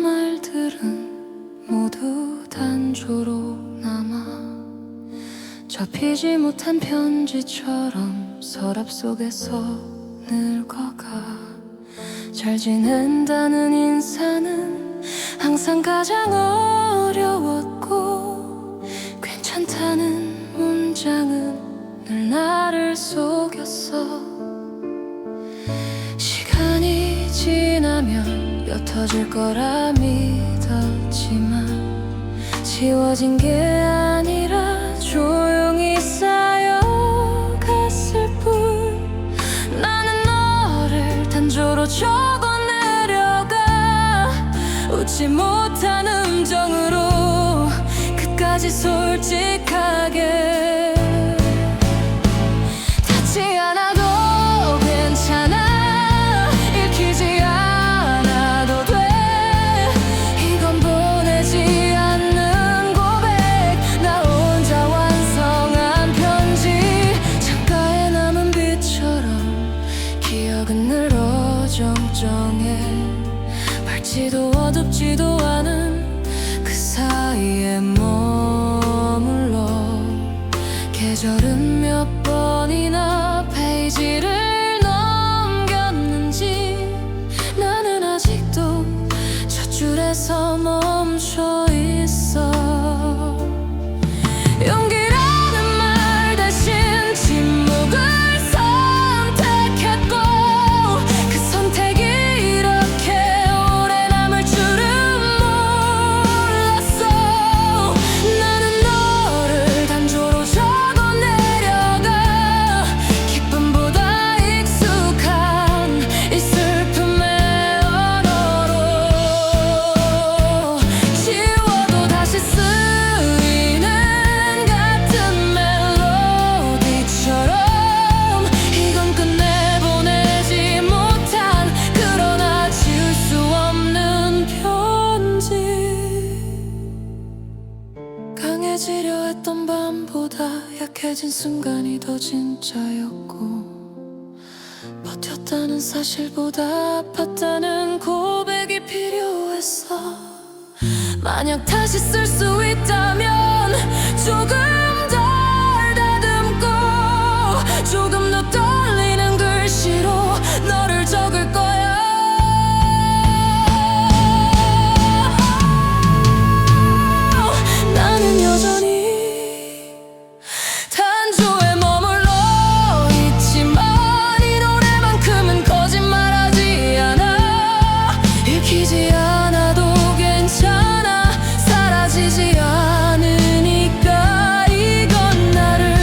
말들은 모두 단조로 남아 접히지 못한 편지처럼 서랍 속에서 늙어가. 잘 지낸다는 인사는 항상 가장 어려웠고, 괜찮다는 문장은 늘 나를 속였어. 시간이 지나면 옅어질 거라 믿었지만 지워진 게 아니라 조용히 쌓여갔을 뿐. 나는 너를 단조로 적어내려가 웃지 못한 음정으로 끝까지 솔직하게. 닿지 않아도 괜찮아, 읽히지 않아도 돼. 이건 보내지 않는 고백, 나 혼자 완성한 편지. 창가에 남은 빛처럼 기억은 늘 어정쩡해. 밝지도 어둡지도 않은 그 사이에 머물러. 계절은 몇 번이나 페이지를 넘겼는지 나는 아직도 첫 줄에서 멈춰 있어. 용기라는 말 대신 침묵을 선택했고, 그 선택이 이렇게 오래 남을 줄은 몰랐어. 나는 너를 단조로 적어내려가 기쁨보다 익숙한 이 슬픔의 언어로. 지워도 다시 쓰이는 같은 멜로디처럼 이건 끝내보내지 못한, 그러나 지울 수 없는 편지. 강해지려 했던 밤보다 약해진 순간이 더 진짜였고, 버텼다는 사실보다 아팠다는 고백이 필요했어. 만약 다시 쓸 수 있다면 조금 덜 다듬고 조금 더 떨리는 글씨로 너를 적을 거야. 나는 여전히 단조에 머물러 있지만 이 노래만큼은 거짓말하지 않아. 읽히지 않아도 괜찮아, 사라지지 않으니까. 이건 나를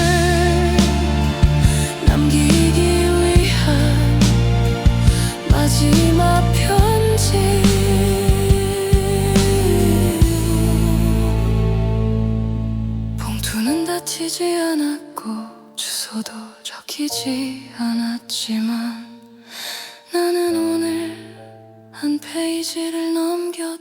남기기 위한 마지막 편지. 봉투는 닫히지 않았고 주소도 적히지 않았지만 나는 오늘 한 페이지를 넘겼다.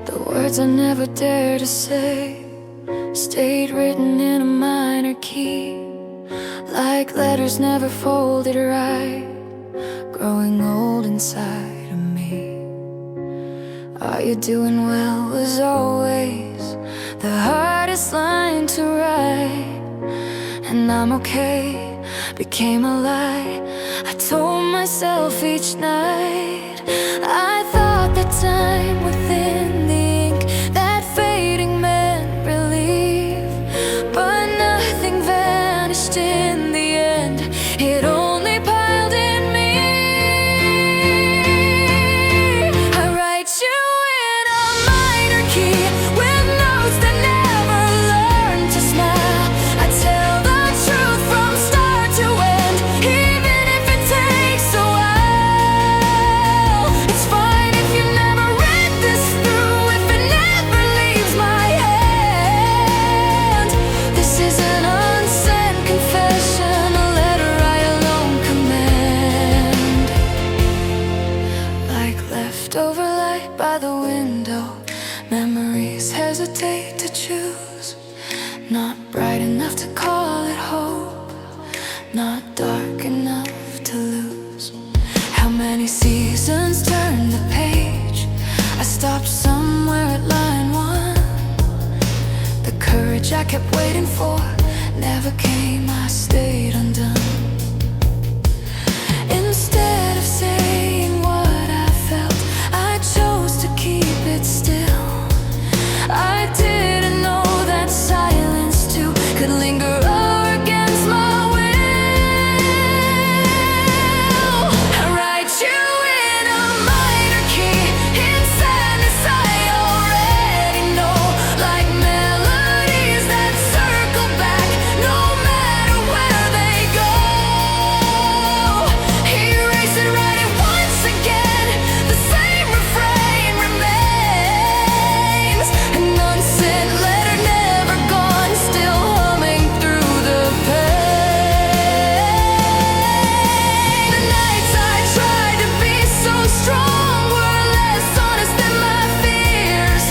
The words I never dared to say stayed written in a minor key, like letters never folded right, growing old inside of me. Are you doing well was always the hardest line to write, and I'm okay became a lie I told myself each night. I thought that time within the ink, that fading meant relief, but nothing vanished in the end, it only piled in me. I write you in a minor key with notes that never learned to smile. I tell the truth from start to end, even if it takes a while. It's fine if you never read this hesitate to choose. Not bright enough to call it hope, not dark enough to lose. How many seasons turned the page? I stopped somewhere at line 1. The courage I kept waiting for never came, I stayed undone. Instead of saying what I felt, I chose to keep it still. I didn't know that silence too could linger against my will. I write you in a minor key, in sadness I already know, like melodies that circle back no matter where they go. Erase it, write it once again, the same refrain remains. An unsent letter never gone, still humming through the pain. The nights I tried to be so strong were less honest than my fears.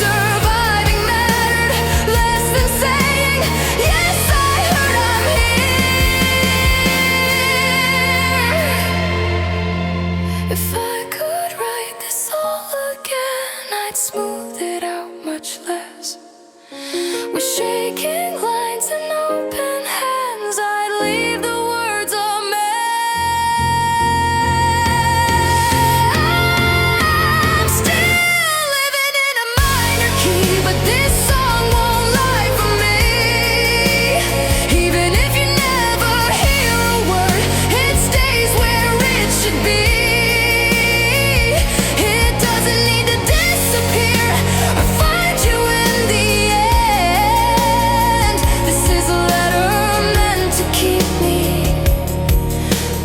Surviving mattered less than saying, yes, I heard I'm here. If I could write this all again, I'd smooth it out much less. With shaking lines and open hands, I'd leave the words a mess. I'm still living in a minor key, but this song won't lie for me. Even if you never hear a word, it stays where it should be. It doesn't need to disappear or find you in the end. This is a letter meant to keep me,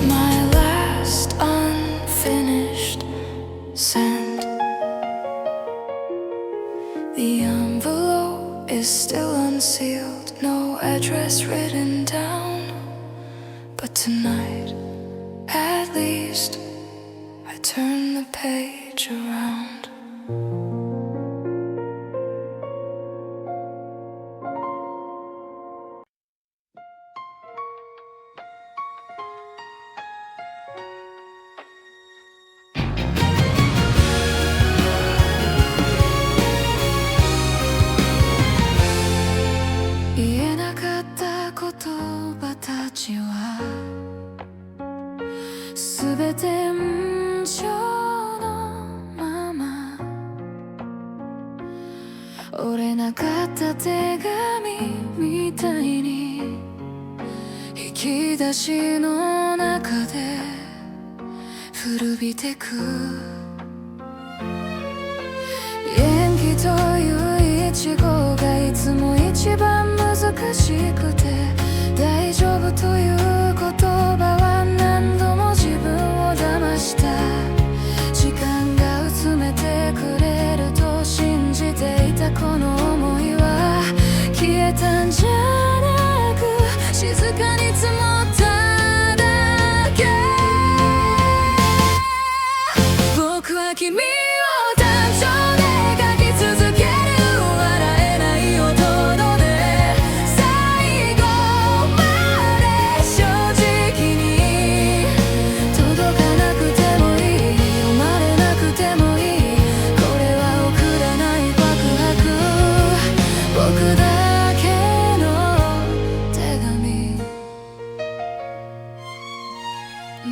my last unfinished send. The envelope is still unsealed, no address written down. But tonight, at least, I turn the page around.言えなかった言葉たちはすべて無情のまま、折れなかった手紙みたいに引き出しの中で古びてく。元気というイチゴがいつも一番難しくて、大丈夫という言葉は何度も自分を騙した。時間が薄めてくれると信じていたこの想いは消えたんじゃなく、静かに積もっただけ。僕は君を誕生で書き続ける、笑えない音で最後まで正直に届かなくてもいい、読まれなくてもいい、これは送らない告白、僕だけの手紙。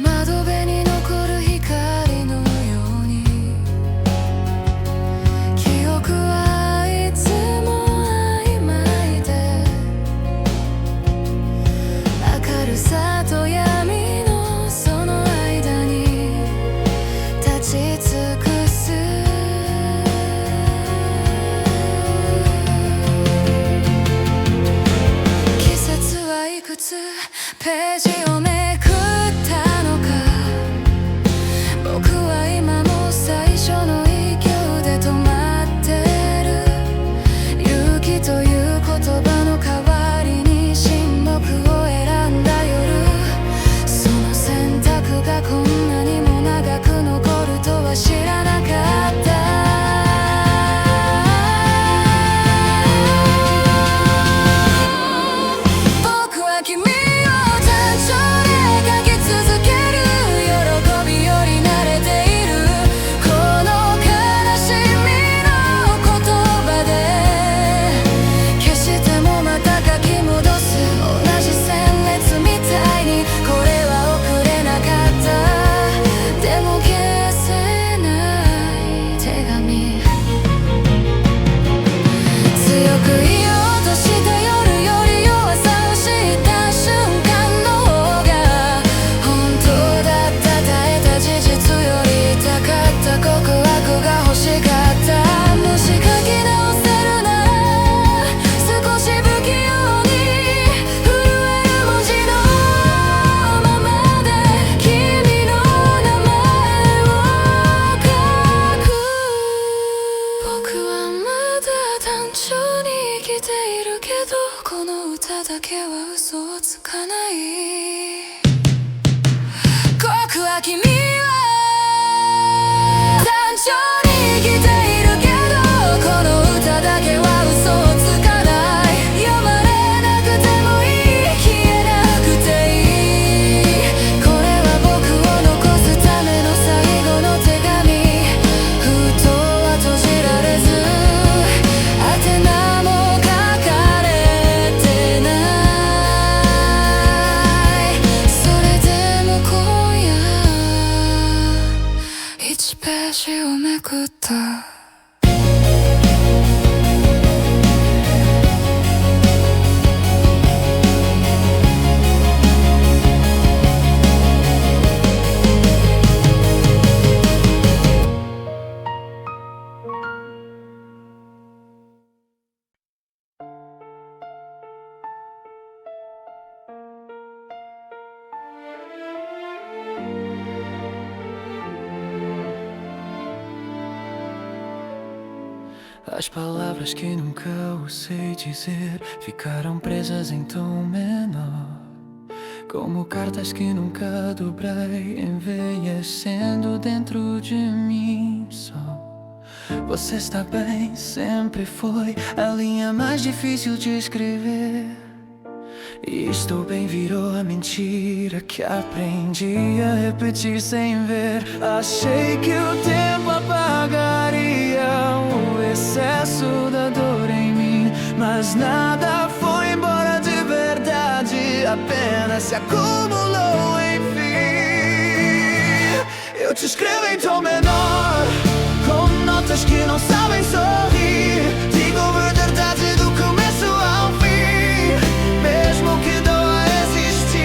窓辺に残る光のように記憶はいつも曖昧で、明るさと闇のその間に立ち尽くす。季節はいくつページをめくったのか、私をめくった As palavras que nunca usei dizer ficaram presas em tom menor, como cartas que nunca dobrei, envelhecendo dentro de mim só. Você está bem, sempre foi a linha mais difícil de escrever. E estou bem virou a mentira que aprendi a repetir sem ver. Achei que o tempo apagaria o excesso da dor em mim, mas nada foi embora de verdade, apenas se acumulou enfim. Eu te escrevo em tom menor, com notas que não sabem sorrir. Digo verdade do começo ao fim, mesmo que doa existir.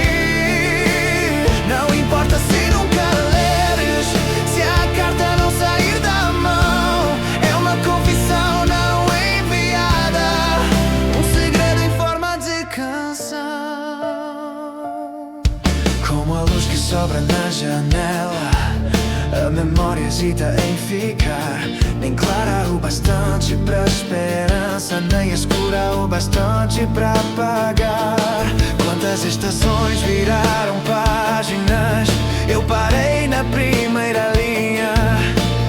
Não importa se nunca leres, se a carta não sair da mão. É uma confissão não enviada, um segredo em forma de canção. Como a luz que sobra na janela, a memória hesita em ficar, nem clara o bastante pra esperança, nem escura o bastante pra apagar. Quantas estações viraram páginas, eu parei na primeira linha.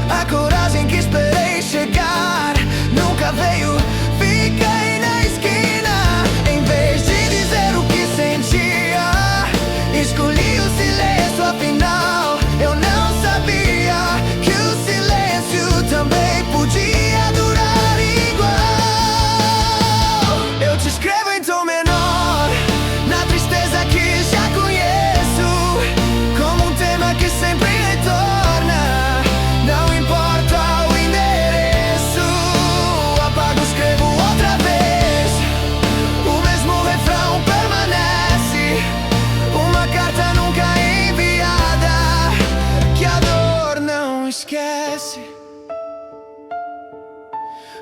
A coragem que esperei chegar nunca veio, fiquei na esquina. Em vez de dizer o que sentia, escolhi o silêncio, afinal eu não sabia que o silêncio também podia durar igual. Eu te escrevo em tom menor, na tristeza que já conheço, como um tema que sempre retorna. Não importa o endereço, apago, escrevo outra vez. O mesmo refrão permanece, uma carta nunca enviada, que a dor não esquece.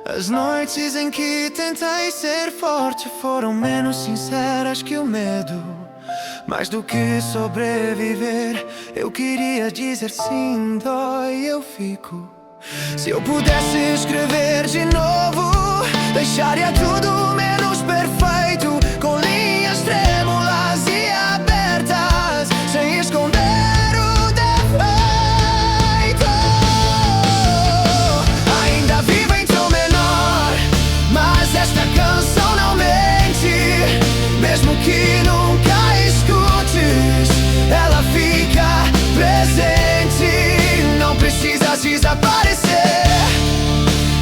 As noites em que tentei ser forte foram menos sinceras que o medo. Mais do que sobreviver, eu queria dizer sim, dói, eu fico. Se eu pudesse escrever de novo, deixaria tudo menos perfeito, com linhas trêmulas e abertas, sem esconder o defeito. Ainda vivo em tom menor, mas esta canção não mente. Mesmo que nunca escutes, ela fica presente. Não precisas desaparecer,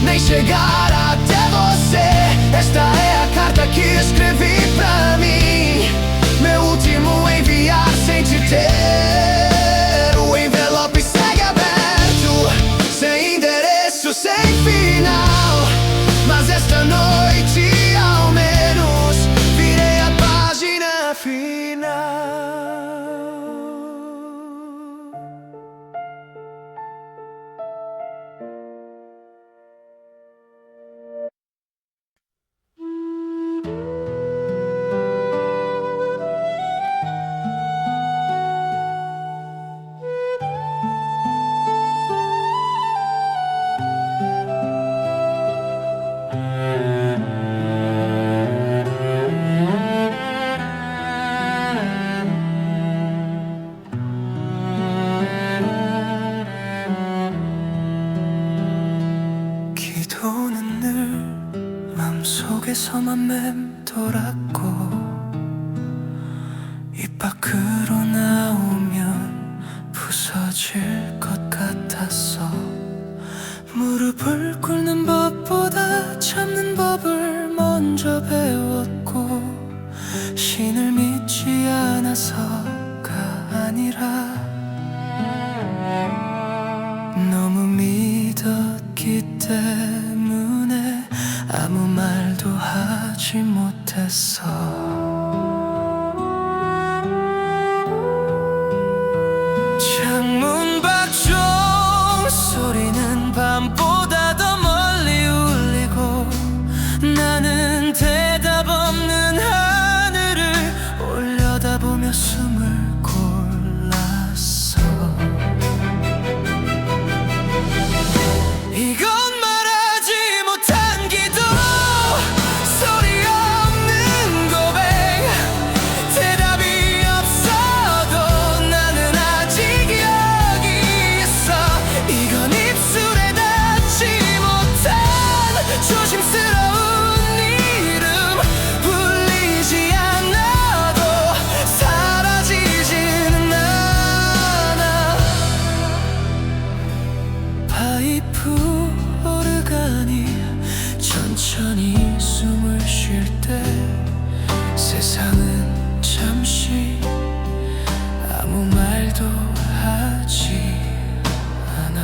nem chegar até você. Esta é a carta que escrevi pra mim, meu último enviar sem te ter. O envelope segue aberto, sem endereço, sem final. Mas esta noite ao menos virei a página final. 기도는 늘 맘속에서만 맴돌았고, 입 밖으로 나오면 부서질 것 같았어. 무릎을 꿇는 법보다 참는 법을 먼저 배웠고, 신을 믿지 않아서가 아니라 너무 때문에 아무 말도 하지 못했어. 창문 밖 종소리는 밤보다 더 멀리 울리고 나는 대답 없는 하늘을 올려다보며 숨을 골랐어. 이건 말하지 못한 기도, 소리 없는 고백, 대답이 없어도 나는 아직 여기 있어. 이건 입술에 닿지 못한 조심스러운 이름, 불리지 않아도 사라지지는 않아. 파이프 오르가니 천천히 숨을 쉴 때 세상은 잠시 아무 말도 하지 않아.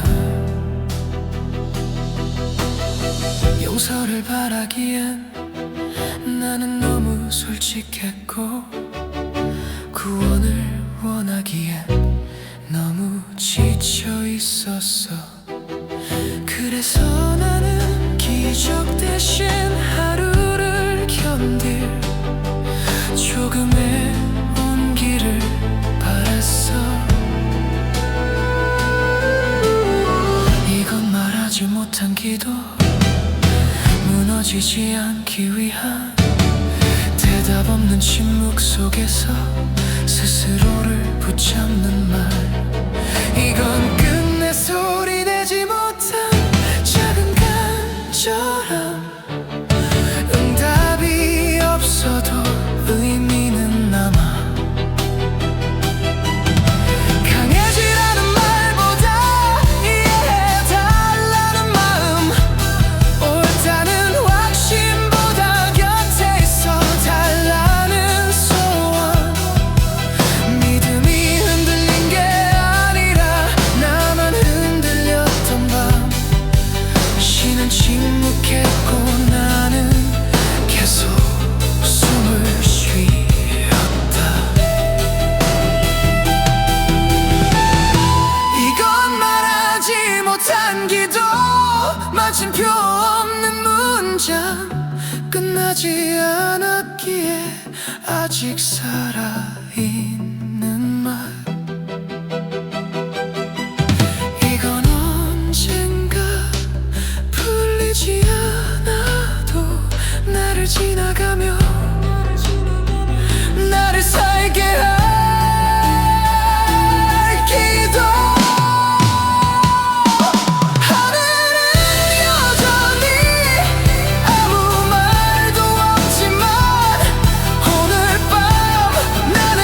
용서를 바라기엔 나는 너무 솔직했고 구원을 원하기엔 너무 지쳐 있었어. 그래서 나는 기적 대신 하루를 견딜 조금의 온기를 바랬어. 이건 말하지 못한 기도, 무너지지 않기 위한 대답 없는 침묵 속에서 스스로를 붙잡는 말. 이건 끝내 소리 내지 못한 작은 간절함, 응답이 없어도 의미는 남아. 강해지라는 말보다 이해해달라는 마음, 옳다는 확신보다 곁에 있어 달라는 소원. 믿음이 흔들린 게 아니라 나만 흔들렸던 밤. 신은 침묵했고 나는 계속 숨을 쉬었다. 이건 말하지 못한 기도, 마침표 없는 문장, 끝나지 않았기에 아직 살아있는 말. 이건 언젠가 풀리지 않아도 나를 지나가며 나를 살게 할 기도. 하늘은 여전히 아무 말도 없지만 오늘 밤 나는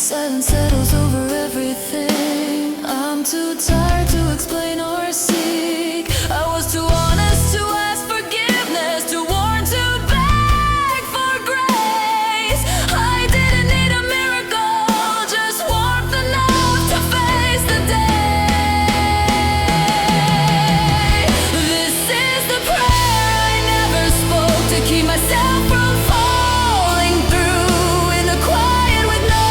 Silence settles over everything. I'm too tired to explain or seek. I was too honest to ask forgiveness, too worn to beg for grace. I didn't need a miracle, just warmth enough to face the day. This is the prayer I never spoke to keep myself from falling through in the quiet with no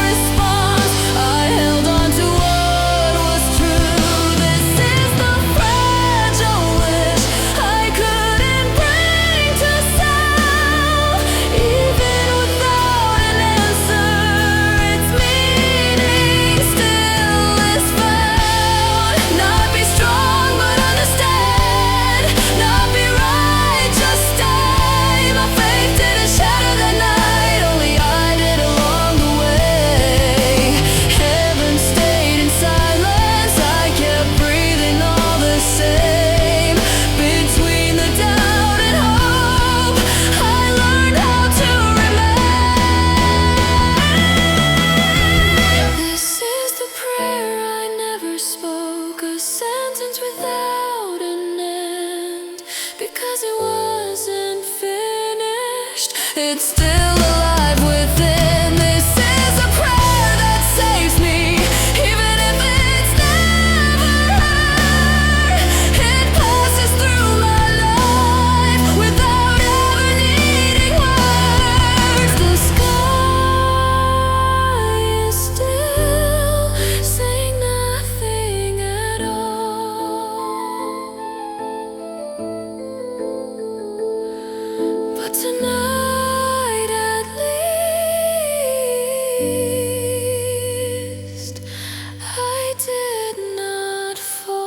response. I held on to what was true. This is the fragile wish I couldn't bring to sound. Even without an answer, its meaning still is found. Not be strong but understand, not be right, just stay. My faith didn't shatter the night, only I did along the way. Heaven stayed in silence, I kept breathing all the same. Between the doubt and hope, I learned how to remain. This is the prayer I never spoke, a sentence without an end. Because it wasn't finished, it's still alive within. This is a prayer that saves me, even if it's never heard. It passes through my life without ever needing words. The sky is still, saying nothing at all. But tonight at least I did not fall.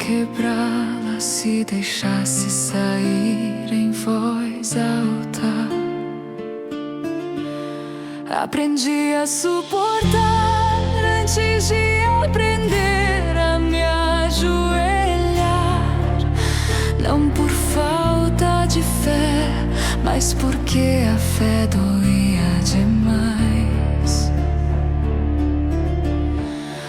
quebrá-la se deixasse sair em voz alta. Aprendi a suportar antes de aprender a me ajoelhar. Não por falta de fé, mas porque a fé doía demais.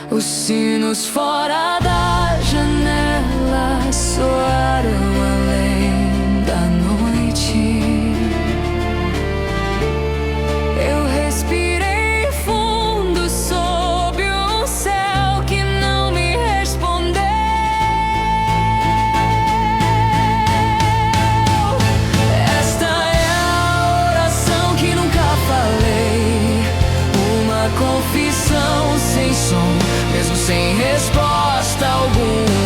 Os sinos fora da janela soaram além da noite. Eu respirei fundo sob um céu que não me respondeu. Esta é a oração que nunca falei, uma confissão sem som, mesmo sem resposta alguma.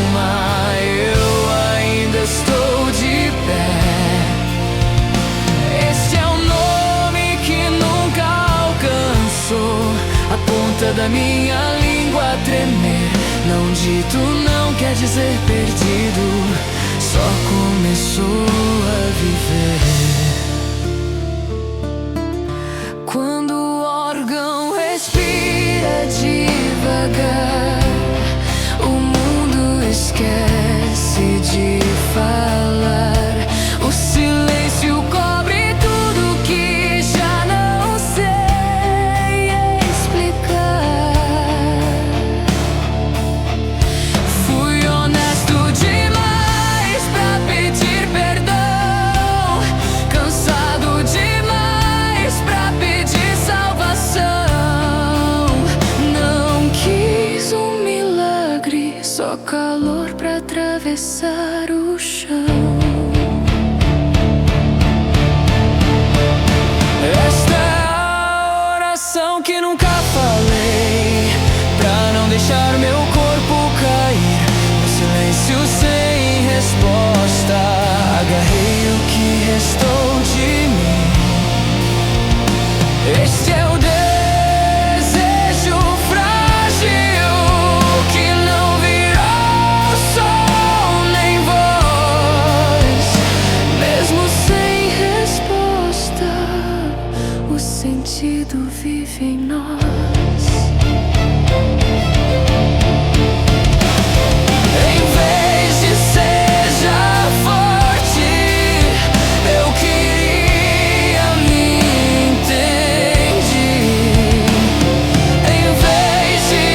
Eu ainda estou de pé. Este é o nome que nunca alcançou a ponta da minha língua a tremer. Não dito não quer dizer perdido, só começou a viver. Quando o órgão respira devagar, o mundo esquece de falar. O silêncio cobre tudo que já não sei explicar. Fui honesto demais pra pedir perdão, cansado demais pra pedir salvação. Não quis um milagre, só calor pra atravessar o chão. Esta é a oração que nunca falei, pra não deixar meu corpo cair no silêncio sem resposta. Agarrei o que restou de mim. Este é o desejo frágil que não virou som nem voz. Mesmo sem resposta, o sentido vive em nós. Em vez de seja forte, eu queria me entender. Em vez de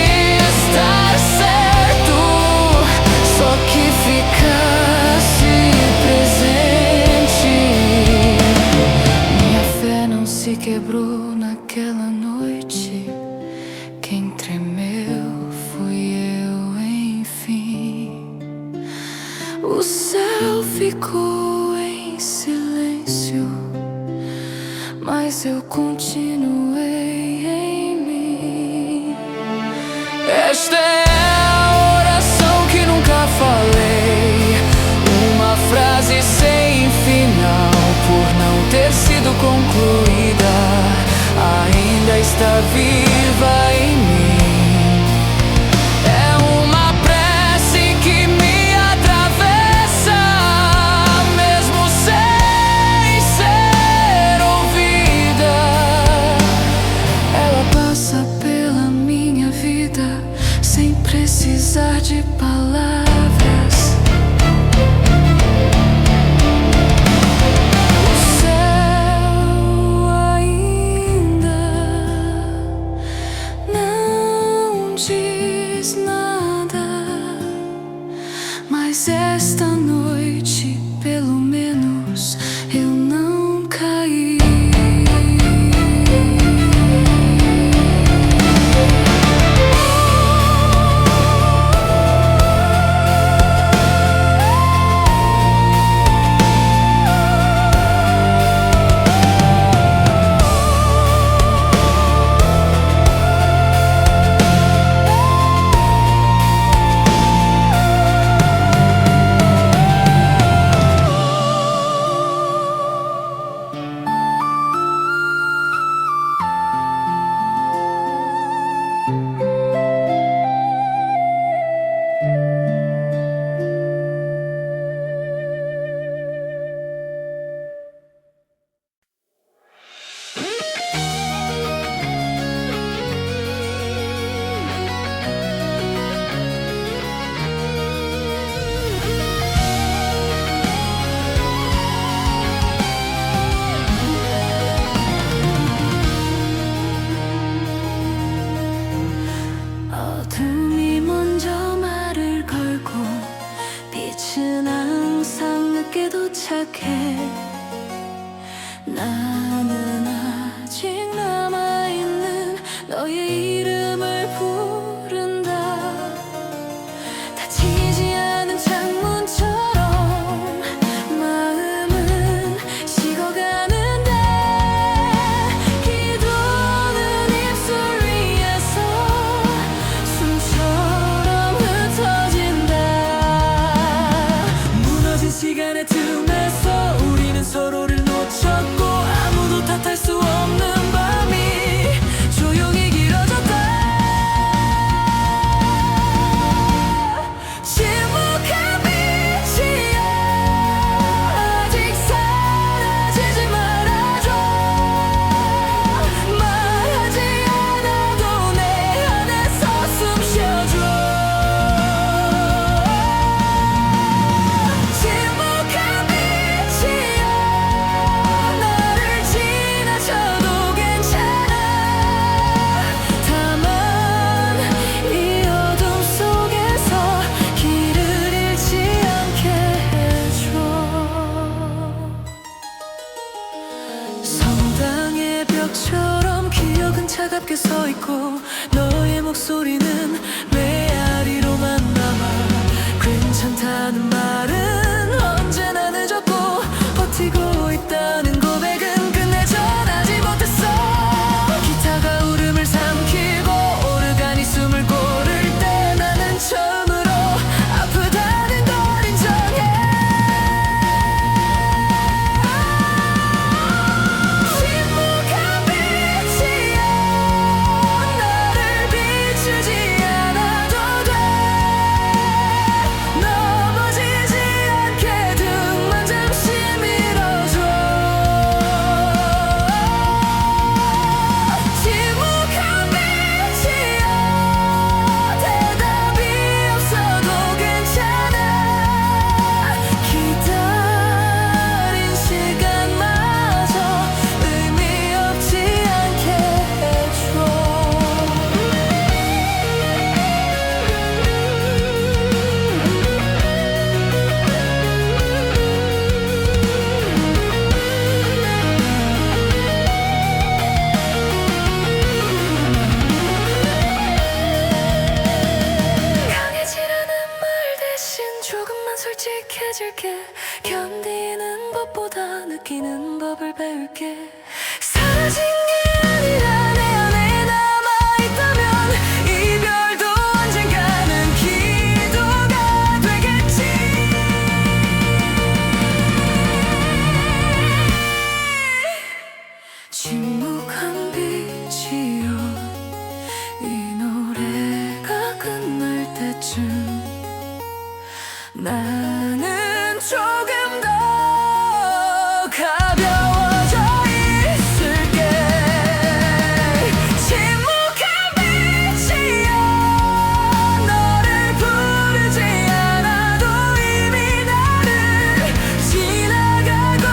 estar certo, só que ficasse presente. Minha fé não se quebrou naquela noite. Quem tremeu fui eu, enfim. O céu ficou em silêncio, mas eu continuei em mim. Esta é a oração que nunca falei, uma frase sem final, por não ter sido concluída, ainda está viva em mim. É uma prece que me atravessa, mesmo sem ser ouvida. Ela passa pela minha vida sem precisar de palavras. O céu ainda 시작해. 나는 아직 남아있는 너의 이름을 부른다. 닫히지 않은 창문처럼 마음은 식어가는데, 기도는 입술 위에서 숨처럼 흩어진다. 무너진 시간의 틈에서 우리는 서로를 놓쳤고, 아무도 탓할 수 없는 밤이 조용히 길어졌다. 침묵한 빛이여, 아직 사라지지 말아줘. 말하지 않아도 내 안에서 숨 쉬어줘. 침묵한 빛이여, 나를 지나쳐도 괜찮아. 다만 이 어둠 속에서 길을 잃지 않게 해줘. 성당의 벽처럼 기억은 차갑게 서있고, 너의 목소리는 메아리로만 남아. 괜찮다는 말은 언제나 늦었고, 버티고 있다는 고백은 끝내 전하지 못했어. 기타가 울음을 삼키고 오르간이 숨을 고를 때, 나는 처음으로 아프다는 걸 인정해. 침묵한 빛이여, 나를 비추지 않아도 돼. 넘어지지 않게 등만 잠시 밀어줘. 침묵한 빛이여, 대답이 없어도 괜찮아. 기다린 시간마저 의미 없지 않게 해줘. 강해지라는 말 대신 조금만 솔직해질게. 견디는 법보다 느끼는 법을 배울게. 사라진 게 아니라 내 안에 남아있다면, 이별도 언젠가는 기도가 되겠지. 침묵한 빛이여, 이 노래가 끝날 때쯤 나는 조금 더 가벼워져 있을게. 침묵한 빛이여, 너를 부르지 않아도 이미 나를 지나가고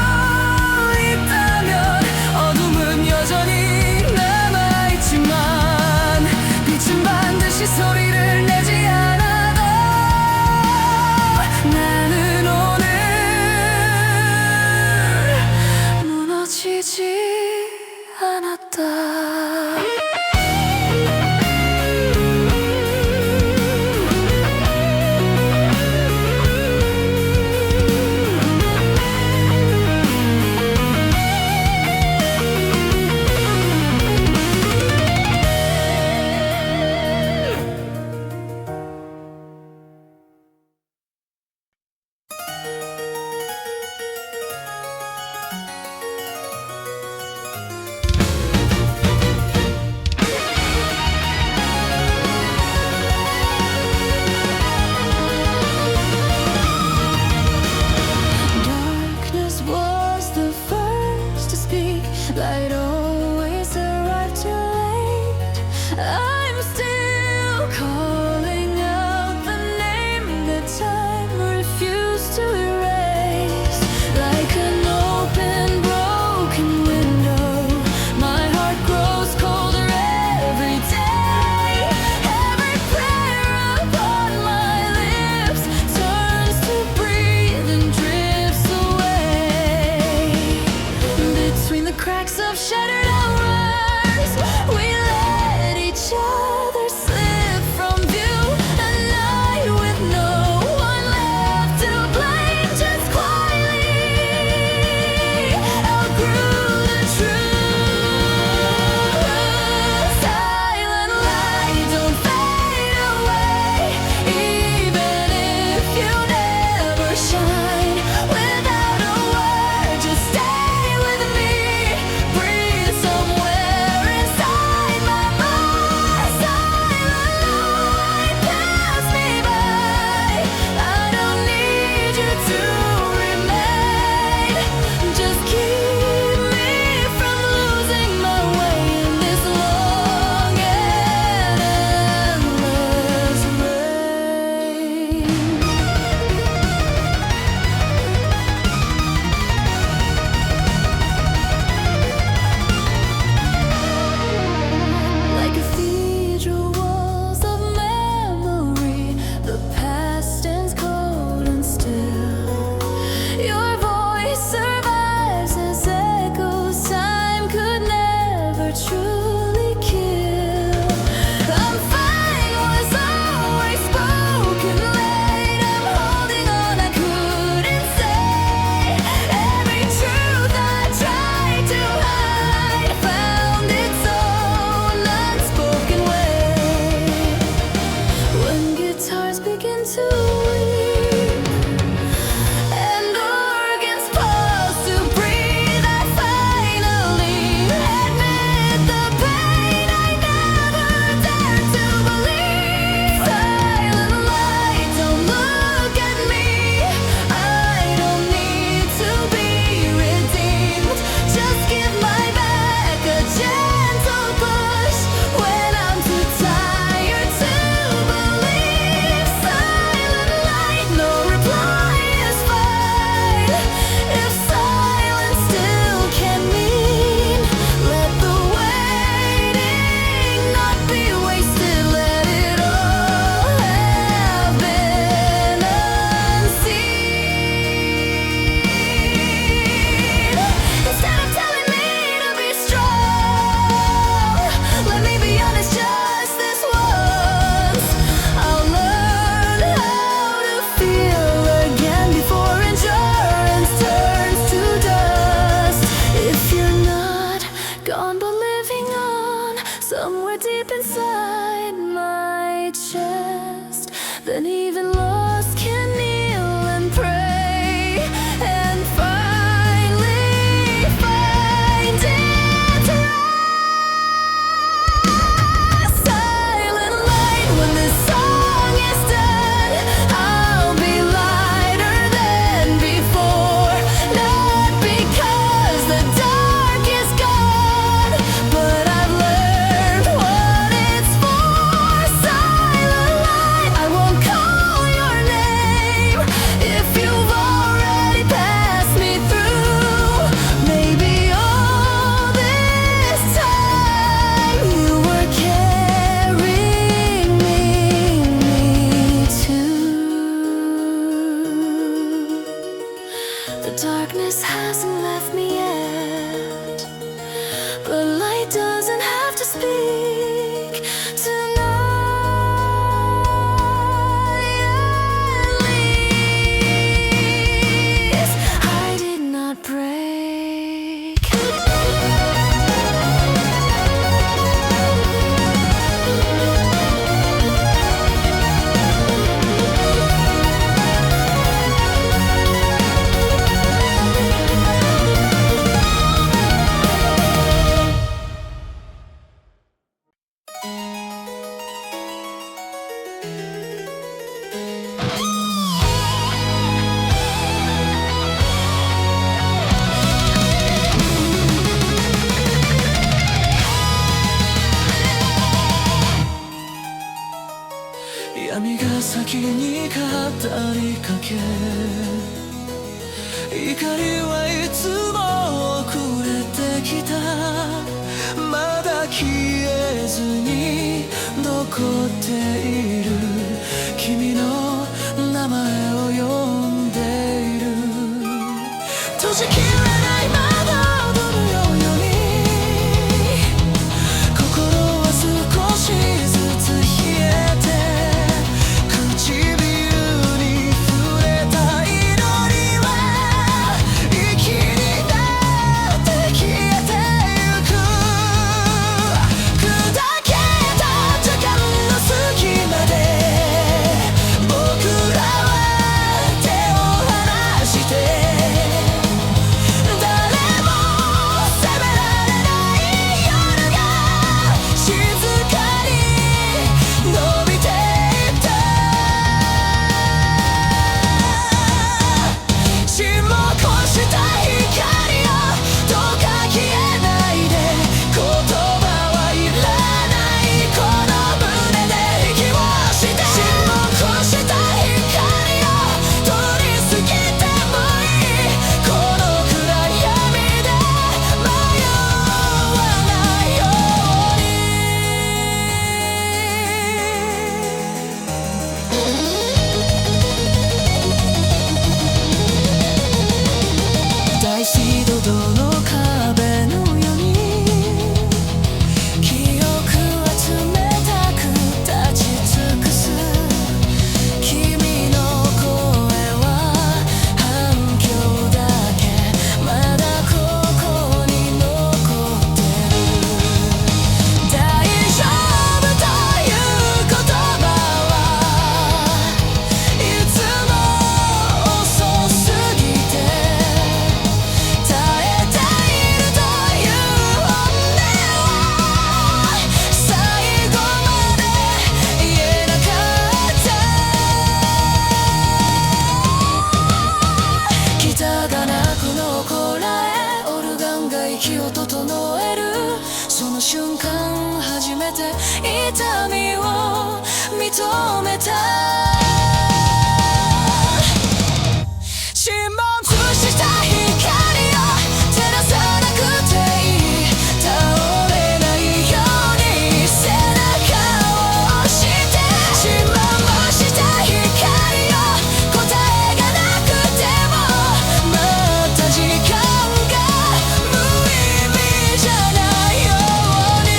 있다면, 어둠은 여전히 남아있지만, 빛은 반드시 소리를 내지 않아도 나는 오늘 무너지지 않았다. Darkness was the first to speak. Light always arrived too late. I'm still calling out the name that time refused to erase. Like an open, broken window, my heart grows colder every day. Every prayer upon my lips turns to breathe and drifts away. somewhere deep inside my chest. Then even lost can kneel and pray and finally find its rest. Silent light, when this song is done, I'll be lighter than before. Not because the dark is gone, but I've learned what it's for. Silent light, I won't call your name if you've already passed me through. Maybe all this time you were carrying me too. The darkness hasn't left me yet, but light doesn't have to speak tonight. At least I did not break.闇が先に語りかけ、怒りはいつも遅れてきた。まだ消えずに残っている君の名前を呼んでいる。閉じきれない窓のように心は少しずつ冷えて、唇に触れた祈りは息になって消えてゆく。砕けた時間の隙間で僕らは手を離して誰も責められない夜が静かに伸びていった。沈黙した光よ、どうか消えないで。言葉はいらない、この胸で息をして。沈黙した光よ、通り過ぎてもいい、この暗闇で迷わないように。大水道の壁のように記憶は冷たく立ち尽くす。君の声は反響だけまだここに残ってる。大丈夫という言葉はいつも遅すぎて、耐えているという本音は最後まで言えなかった。北がなくのこらえ、オルガンが息を整える。その瞬間初めて痛みを認めた。沈黙した光よ、照らさなくていい、倒れないように背中を押して。沈黙した光よ、答えがなくてもまた時間が無意味じゃないように。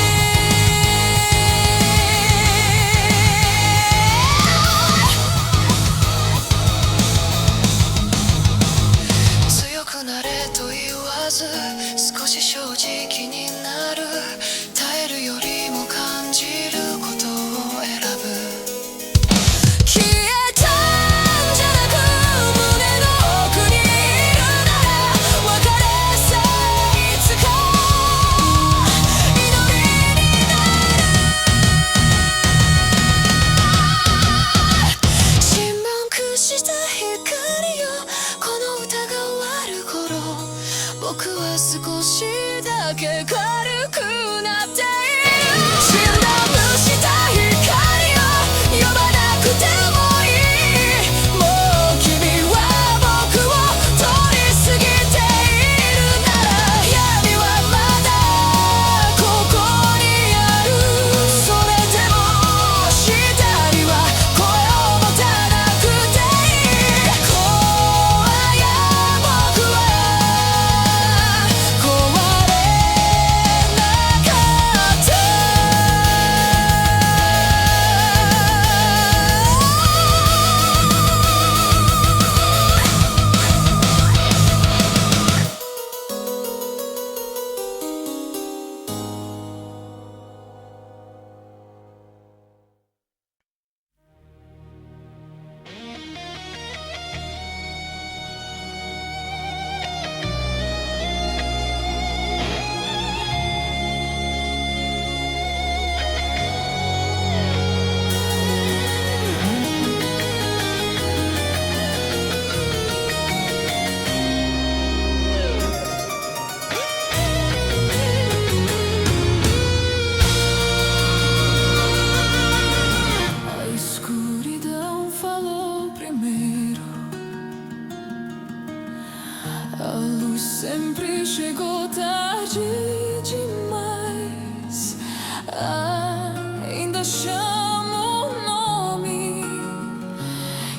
Ainda chamo o nome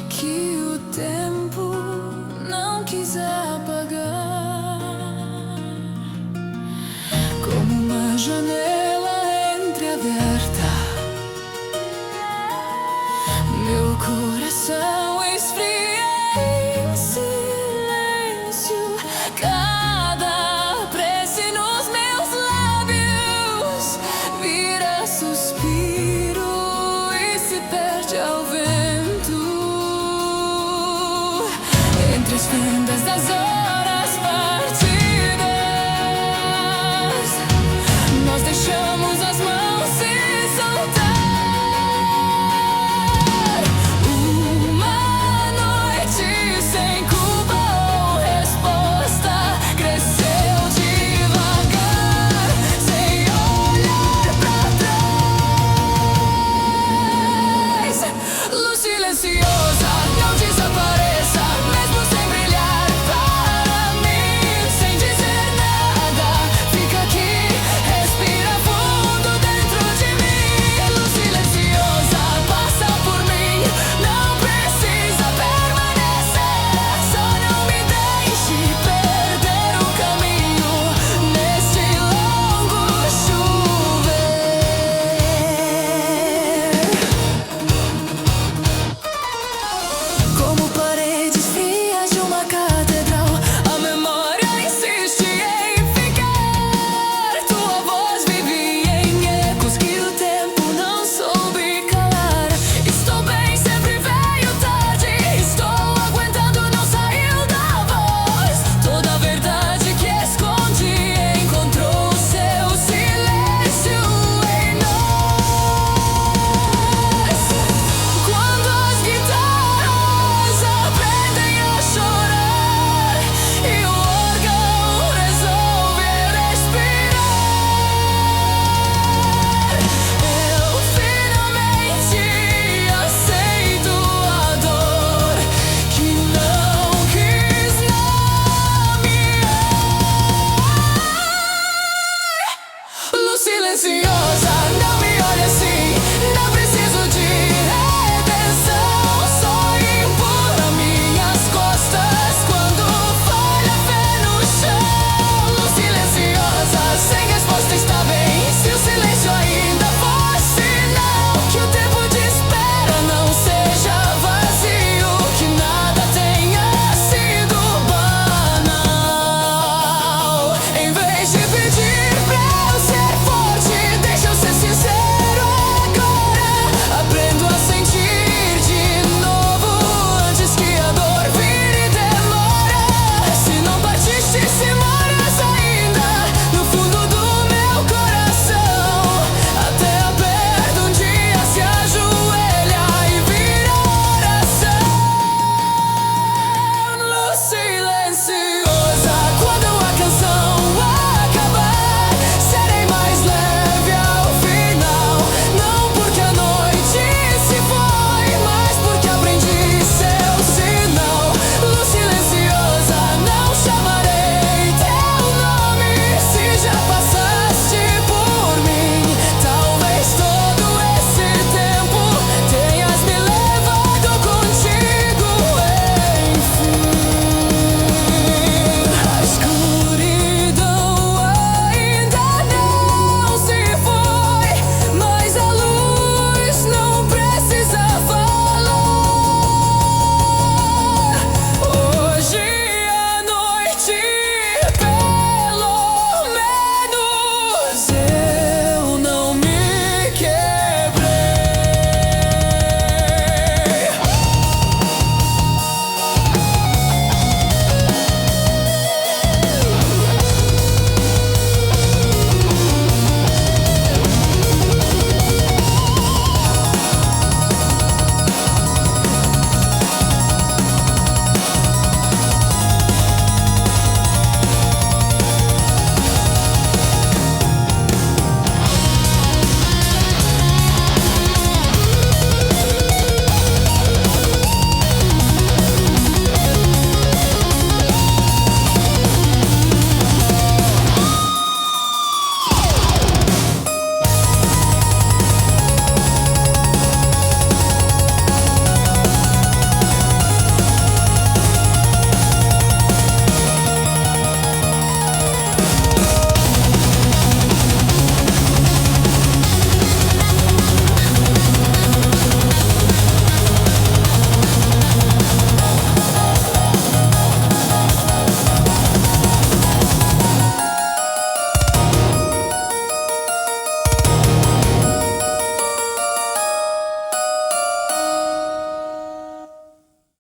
que o tempo não quis apagar. Como uma janela entreaberta, meu coração